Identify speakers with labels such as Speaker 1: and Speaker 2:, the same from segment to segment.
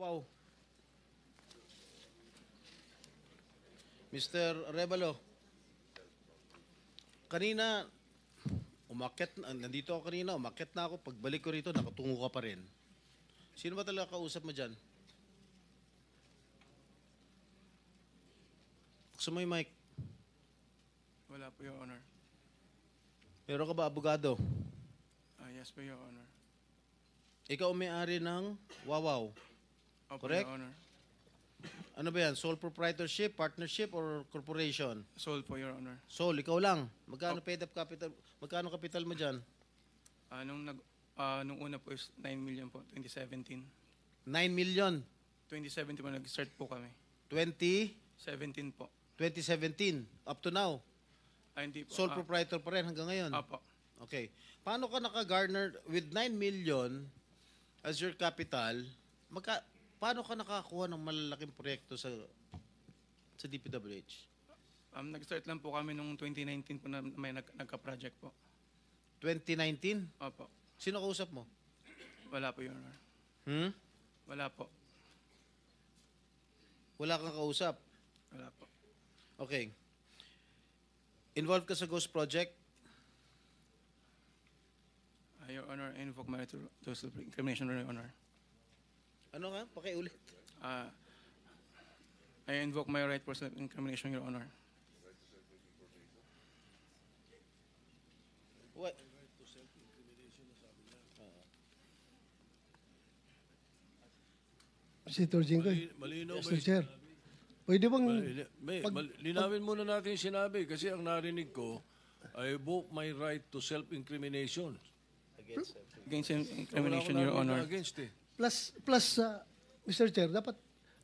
Speaker 1: Wow. Mr. Arevalo, kanina, nandito ako kanina, umakyat na ako. Pagbalik ko rito, nakatungo ka pa rin. Sino ba talaga kausap mo dyan? Gusto mo yung mic?
Speaker 2: Wala po, Your Honor.
Speaker 1: Meron ka ba abogado?
Speaker 2: Yes po, Your Honor.
Speaker 1: Ikaw ang may-ari ng Wawaw.
Speaker 2: Opo,
Speaker 1: Correct?
Speaker 2: Your Honor.
Speaker 1: Ano ba yan? Sole proprietorship, partnership, or corporation?
Speaker 2: Sold po, Your Honor.
Speaker 1: Sole, ikaw lang. Magkano paid up capital? Magkano capital mo dyan?
Speaker 2: Nung una po is 9 million po, 2017.
Speaker 1: 9 million.
Speaker 2: 2017 po, nag-start po kami.
Speaker 1: 2017.
Speaker 2: 17 po.
Speaker 1: Up to now.
Speaker 2: Hindi po.
Speaker 1: Sole proprietor pa rin hanggang ngayon.
Speaker 2: Apo.
Speaker 1: Okay. Paano ka naka-garner with 9 million as your capital? Paano ka nakakuha ng malalaking proyekto sa DPWH?
Speaker 2: Nag-start lang po kami nung 2019 po na may nagka-project po.
Speaker 1: 2019?
Speaker 2: Opo.
Speaker 1: Sino kausap mo?
Speaker 2: Wala po, Your Honor. Wala po.
Speaker 1: Wala kang kausap?
Speaker 2: Wala po.
Speaker 1: Okay. Involved ka sa Ghost Project?
Speaker 2: Your Honor, I invoke my right to self-incrimination, Your Honor.
Speaker 1: Ano nga? Pakiulit.
Speaker 2: I invoke my right for self-incrimination, Your Honor.
Speaker 1: What?
Speaker 3: Senator Jinggoy.
Speaker 4: Malinaw ba
Speaker 3: Mr.
Speaker 4: yung
Speaker 3: Chair. Pwede bang...
Speaker 4: linawin muna natin yung sinabi kasi ang narinig ko, I invoke my right to self-incrimination.
Speaker 2: Against self-incrimination, Your Honor.
Speaker 4: Against eh.
Speaker 3: Plus, Mr. Chair, dapat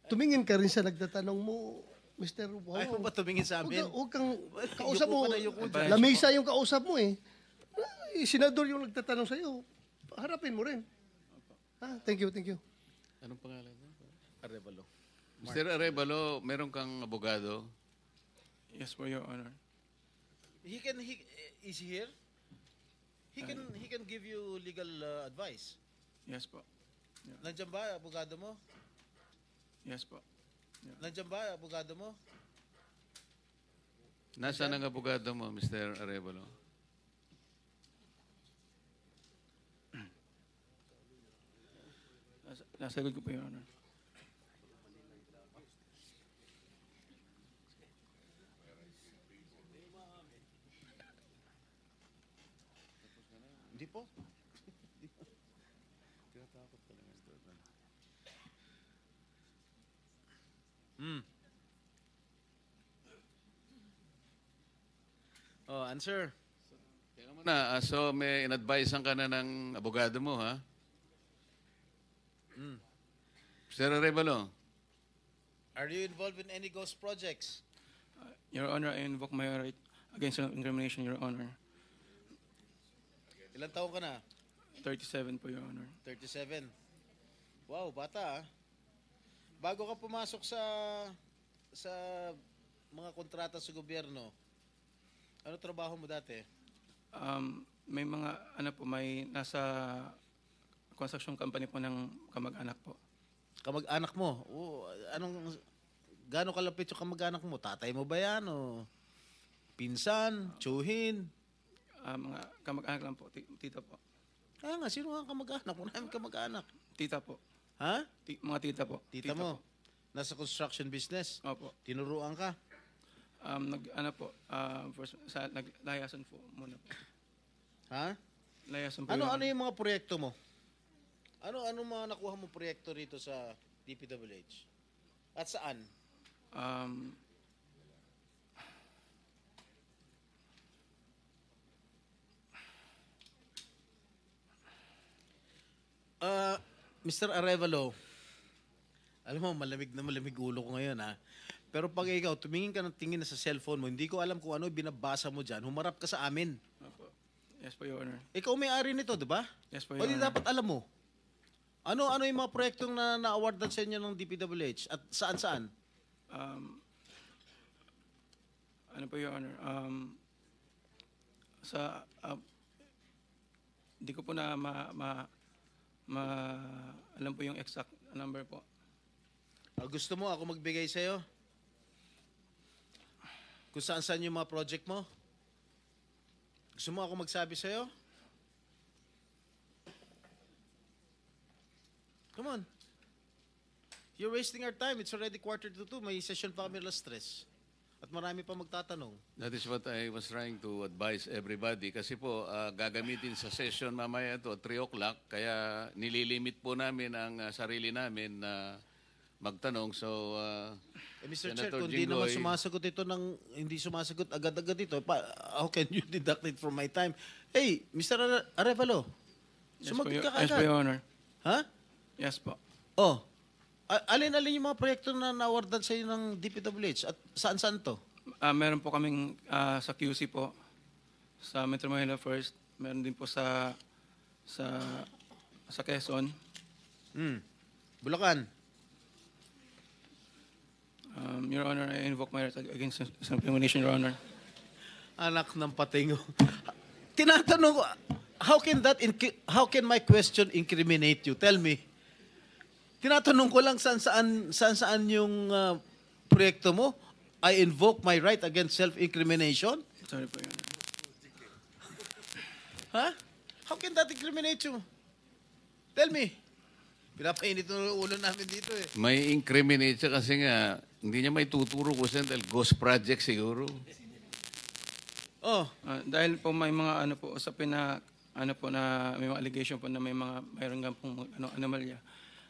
Speaker 3: tumingin ka rin sa nagtatanong mo, Mr. Wow.
Speaker 1: Ayaw ba tumingin sa amin?
Speaker 3: Huwag kang kausap
Speaker 1: Yuko
Speaker 3: mo.
Speaker 1: ka na, yuko dyan.
Speaker 3: Lamesa yung kausap mo eh. Senador yung nagtatanong sa'yo. Harapin mo rin. Thank you, thank you.
Speaker 5: Anong pangalan niya?
Speaker 1: Arevalo.
Speaker 5: Mr. Arevalo, meron kang abogado?
Speaker 2: Yes po, Your Honor.
Speaker 1: Is he here? He can give you legal advice.
Speaker 2: Yes po. Yeah.
Speaker 1: Nandiyan ba abogado mo?
Speaker 2: Yes po. Yeah.
Speaker 1: Nandiyan ba abogado mo?
Speaker 5: Nasaan ang abogado mo, Mr. Arevalo?
Speaker 2: Nasa likod ko po, Your Honor.
Speaker 1: Hindi po.
Speaker 5: Tinatakot ka lang, Mr. Arevalo.
Speaker 1: Oh, answer.
Speaker 5: Tingnan mo na, so may in-advisean ka na ng abogado mo, ha? Mr. Arevalo,
Speaker 1: Are you involved in any ghost projects?
Speaker 2: Your Honor, I invoke my right against self-incrimination, Your Honor.
Speaker 1: Ilang taon ka na?
Speaker 2: 37 po, Your Honor.
Speaker 1: 37. Wow, bata ah. Bago ka pumasok sa mga kontrata sa gobyerno, ano trabaho mo dati?
Speaker 2: May mga, may nasa construction company po ng kamag-anak po.
Speaker 1: Kamag-anak mo? Gano'ng kalapit yung kamag-anak mo? Tatay mo ba yan? O pinsan? Tsuhin?
Speaker 2: Mga kamag-anak lang po, tita po.
Speaker 1: Kaya nga, sino nga kamag-anak? Wala namin kamag-anak.
Speaker 2: Tita po.
Speaker 1: Ha?
Speaker 2: Mga tita po.
Speaker 1: Tita mo?
Speaker 2: Po.
Speaker 1: Nasa construction business?
Speaker 2: Opo.
Speaker 1: Tinuruan ka?
Speaker 2: Naglayasan po muna po.
Speaker 1: Ha?
Speaker 2: Layasan po.
Speaker 1: Ano yung mga proyekto mo? Ano mga nakuha mo proyekto rito sa DPWH? At saan? Mr. Arevalo, alam mo, malamig na malamig ulo ko ngayon ha. Pero pag ikaw, tumingin ka ng tingin na sa cellphone mo, hindi ko alam kung ano binabasa mo dyan, humarap ka sa amin.
Speaker 2: Opo. Yes po, Your Honor.
Speaker 1: Ikaw may-ari nito, di ba?
Speaker 2: Yes po,
Speaker 1: O
Speaker 2: Your
Speaker 1: di
Speaker 2: Honor.
Speaker 1: dapat alam mo. Ano yung mga proyektong na-awardan sa inyo ng DPWH? At saan-saan?
Speaker 2: Ano po, Your Honor? Hindi ko po na alam po yung exact number po.
Speaker 1: Gusto mo ako magbigay sa'yo? Kung saan yung mga project mo? Gusto mo ako magsabi sa'yo? Come on. You're wasting our time. It's already 1:45. May session pa kami alas 3. At marami pa magtatanong.
Speaker 5: That is what I was trying to advise everybody. Kasi po, gagamitin sa session mamaya ito, 3 o'clock. Kaya nililimit po namin ang sarili namin na magtanong. So,
Speaker 1: Mr. Chair,
Speaker 5: Senator
Speaker 1: kung di naman
Speaker 5: Jinggoy,
Speaker 1: sumasagot ito hindi sumasagot agad-agad ito, how can you deduct it from my time? Hey, Mr. Arevalo, sumagot ka
Speaker 2: Yes po,
Speaker 1: agad.
Speaker 2: Your Honor.
Speaker 1: Ha?
Speaker 2: Yes po.
Speaker 1: Oh, alin-alin yung mga proyekto na na-awardan sa'yo ng DPWH at saan-saan to?
Speaker 2: Meron po kaming sa QC po, sa Metro Manila First. Meron din po sa Quezon.
Speaker 1: Bulacan.
Speaker 2: Your Honor, I invoke my right against self-incrimination, Your Honor.
Speaker 1: Anak ng patingo. Tinatanong ko, how can my question incriminate you? Tell me. Tinatanong ko lang saan yung proyekto mo. I invoke my right against self-incrimination?
Speaker 2: Sorry po, Your Honor.
Speaker 1: Ha? How can that incriminate you? Tell me. Pinapainit ng ulo namin dito eh.
Speaker 5: may incriminate siya kasi nga, hindi niya may tuturo ko siya dahil ghost project siguro.
Speaker 1: Oh,
Speaker 2: Dahil po may mga usapin na na may mga allegation po na mayroon nga pong anomalya.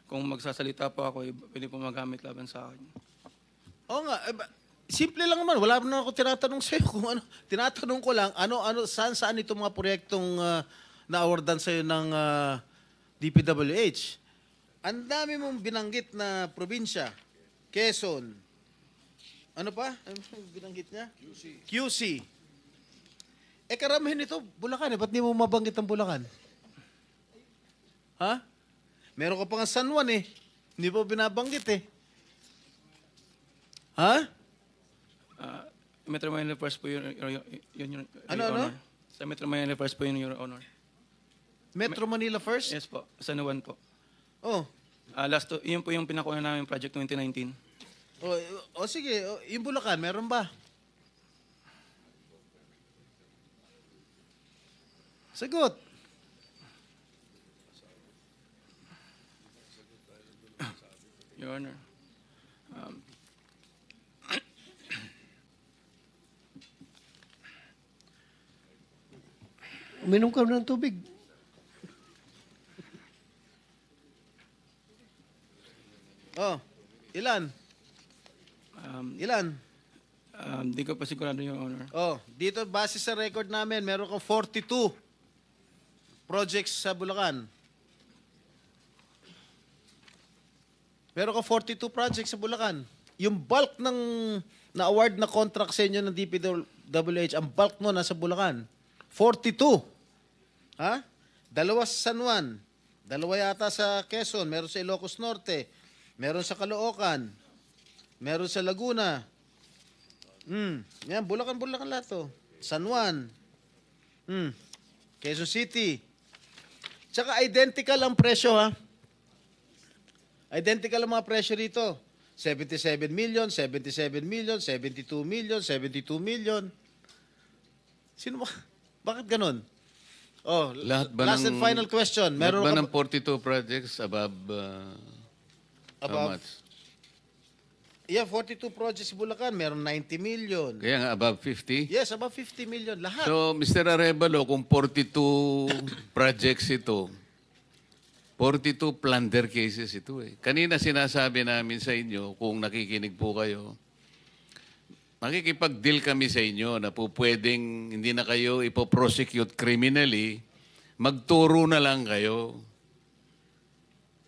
Speaker 2: Kung magsasalita po ako, pwede po magamit laban sa akin.
Speaker 1: oo nga. Simple lang naman. Wala na ako tinatanong sa'yo kung ano. Tinatanong ko lang, saan itong mga proyektong na-awardan sa'yo ng DPWH. Ang dami mong binanggit na probinsya. Quezon. Ano pa? Ano binanggit niya? QC. Karamihan nito, Bulacan. Ba't di mo mabanggit ang Bulacan? Ha? Meron ka pa nga San Juan eh. Hindi mo binabanggit eh. Ha?
Speaker 2: Metro Manila First po yun, Your
Speaker 1: Ano?
Speaker 2: Honor. Sa Metro Manila First po yun, Your Honor.
Speaker 1: Metro Manila first?
Speaker 2: Yes po, San Juan po.
Speaker 1: Oh.
Speaker 2: Yun po yung pinakuha namin project 2019.
Speaker 1: Sige. Yung Bulacan, meron ba? Sagot.
Speaker 2: Your Honor.
Speaker 3: Uminom ka ng tubig.
Speaker 1: Oh. Ilan? Ilan?
Speaker 2: Di ko pa sigurado, Your Honor.
Speaker 1: Oh, dito base sa record namin, meron kang 42 projects sa Bulacan. Meron kang 42 projects sa Bulacan. Yung bulk ng na-award na contract sa inyo ng DPWH, ang bulk mo nasa Bulacan. 42. Ha? 2 sa San Juan. 2 yata sa Quezon. Meron sa Ilocos Norte. Meron sa Caloocan. Meron sa Laguna. Yan, Bulacan lahat to. San Juan. Quezon City. Tsaka identical ang presyo, ha? Identical ang mga presyo rito. 77 million, 77 million, 72 million, 72 million. Sino ba? Bakit ganun? Oh,
Speaker 5: Lahat ba
Speaker 1: last and final question.
Speaker 5: Meron
Speaker 1: Meron
Speaker 5: ba
Speaker 1: ka
Speaker 5: ng 42 projects above, how
Speaker 1: Above?
Speaker 5: much?
Speaker 1: Yeah, 42 projects sa Bulacan. Meron 90 million.
Speaker 5: Kaya nga, above 50?
Speaker 1: Yes, above 50 million. Lahat.
Speaker 5: So, Mr. Arevalo, kung 42 projects ito, 42 plunder cases ito eh. Kanina sinasabi namin sa inyo, kung nakikinig po kayo, makikipag-deal kami sa inyo na po pwedeng hindi na kayo ipoprosecute criminally, magturo na lang kayo.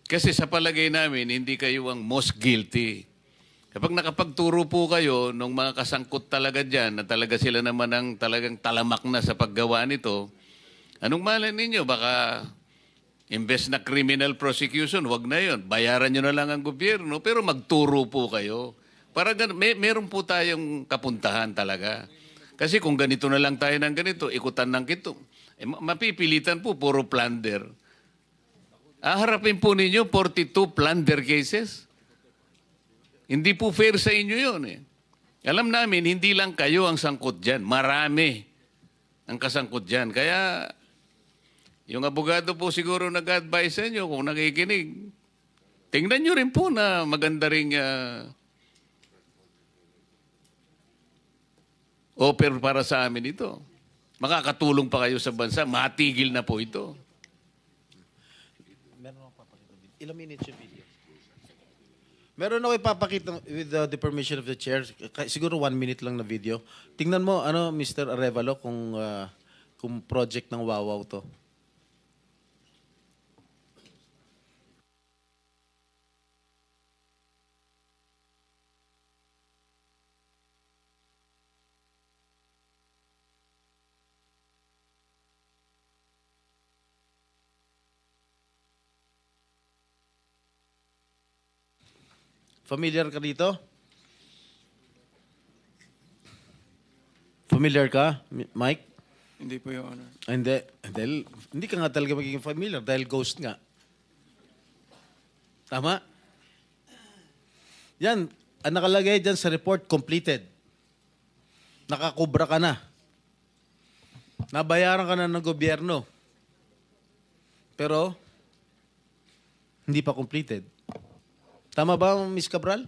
Speaker 5: Kasi sa palagay namin, hindi kayo ang most guilty. Kapag nakapagturo po kayo nung mga kasangkot talaga dyan, na talaga sila naman ang talagang talamak na sa paggawa nito, anong malay ninyo? Baka imbes na criminal prosecution, wag na yon. Bayaran nyo na lang ang gobyerno, pero magturo po kayo. Para meron po tayong kapuntahan talaga. Kasi kung ganito na lang tayo ng ganito, ikutan ng kito, mapipilitan po, puro plunder. Harapin po ninyo 42 plunder cases. Hindi po fair sa inyo yun eh. Alam namin, hindi lang kayo ang sangkot dyan. Marami ang kasangkot dyan. Kaya, yung abogado po siguro nag-advise sa inyo kung nakikinig. Tingnan nyo rin po na maganda ring offer para sa amin ito. Makakatulong pa kayo sa bansa. Matigil na po ito.
Speaker 1: Ilang minutes yung video? Meron ako ipapakita with the permission of the chair. Siguro 1 minute lang na video. Tingnan mo, Mr. Arevalo, kung project ng Wawaw to. Familiar ka dito? Familiar ka, Mike?
Speaker 2: Hindi po, Your Honor.
Speaker 1: Hindi. Dahil, hindi ka nga talaga magiging familiar dahil ghost nga. Tama? Yan, ang nakalagay dyan sa report, completed. Nakakubra ka na. Nabayaran ka na ng gobyerno. Pero, hindi pa completed. Tama ba, Ms. Cabral?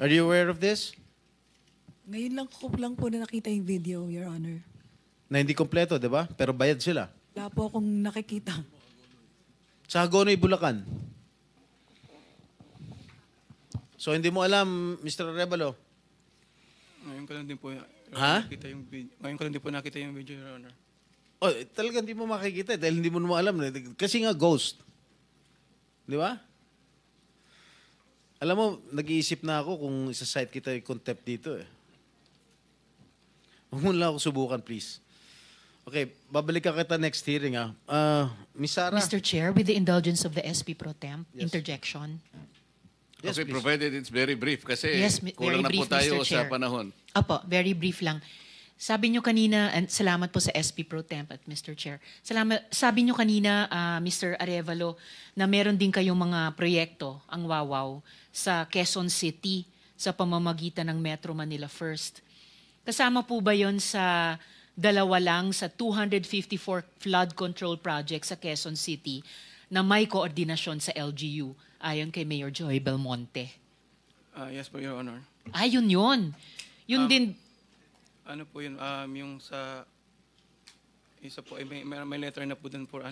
Speaker 1: Are you aware of this?
Speaker 6: Ngayon lang po na nakita yung video, Your Honor.
Speaker 1: Na hindi kompleto, di ba? Pero bayad sila.
Speaker 6: Wala po akong nakikita.
Speaker 1: Sa Hagonoy, Bulacan. So, hindi mo alam, Mr. Arevalo?
Speaker 2: Ngayon ko lang din po nakita yung video. Ngayon ko lang din po nakita yung video, Your Honor.
Speaker 1: Oh, talagang hindi mo makikita dahil hindi mo naman alam. Kasi nga ghost. Di ba? Alam mo, nag-iisip na ako kung isa-site kita yung contempt dito eh. Huwag mo lang ako subukan, please. Okay, babalik ka kita next hearing Miss Sarah.
Speaker 7: Mr. Chair, with the indulgence of the SP Pro Temp, interjection.
Speaker 1: Yes,
Speaker 5: Okay,
Speaker 1: please.
Speaker 5: provided it's very brief kasi
Speaker 7: Yes,
Speaker 5: kulang
Speaker 7: very
Speaker 5: na po
Speaker 7: brief,
Speaker 5: tayo
Speaker 7: Mr. Chair.
Speaker 5: sa panahon.
Speaker 7: Apo, very brief lang. Sabi nyo kanina, and salamat po sa SP Pro Temp at Mr. Chair. Sabi nyo kanina, Mr. Arevalo, na meron din kayong mga proyekto, ang Wawaw, sa Quezon City sa pamamagitan ng Metro Manila First. Kasama po ba yon sa dalawa lang sa 254 flood control projects sa Quezon City na may koordinasyon sa LGU ayon kay Mayor Joy Belmonte?
Speaker 2: Yes po, Your Honor.
Speaker 7: Yun yun. Yun din.
Speaker 2: Ano po yun, yung sa isa po, may letter na po dun for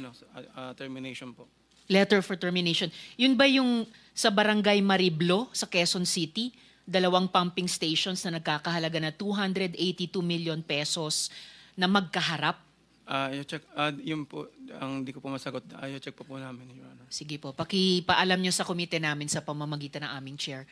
Speaker 2: termination po.
Speaker 7: Letter for termination. Yun ba yung sa Barangay Mariblo sa Quezon City? 2 pumping stations na nagkakahalaga na 282 million pesos na magkaharap?
Speaker 2: I-check, yun po, ang di ko po masagot. I-check po namin, Your Honor.
Speaker 7: Sige po, pakipaalam nyo sa komite namin sa pamamagitan ng aming chair.